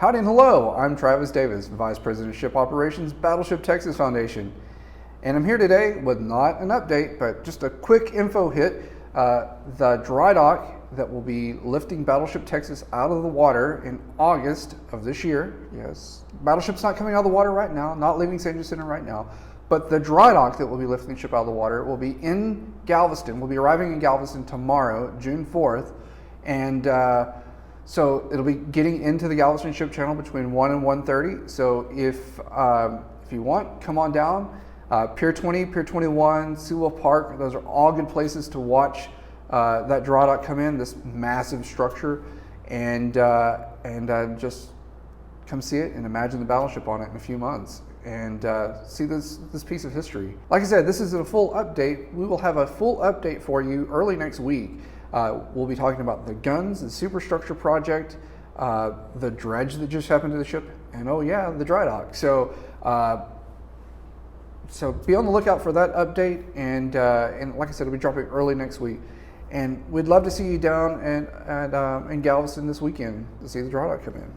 Howdy and hello, I'm Travis Davis, Vice President of Ship Operations, Battleship Texas Foundation. And I'm here today with not an update, but just a quick info hit. The dry dock that will be lifting Battleship Texas out of the water in August of this year. Yes, Battleship's not coming out of the water right now, not leaving San Jacinto right now, but the dry dock that will be lifting the ship out of the water will be in Galveston. We'll be arriving in Galveston tomorrow, June 4th. And so it'll be getting into the Galveston Ship Channel between 1 and 1:30. So if you want, come on down. Pier 20, Pier 21, Sewell Park, those are all good places to watch that dry dock come in, this massive structure, and just come see it and imagine the battleship on it in a few months and see this piece of history. Like I said, this isn't a full update. We will have a full update for you early next week. We'll be talking about the guns, the superstructure project, the dredge that just happened to the ship, and oh yeah, the dry dock. So be on the lookout for that update, and like I said, it'll be dropping early next week. And we'd love to see you down in Galveston this weekend to see the dry dock come in.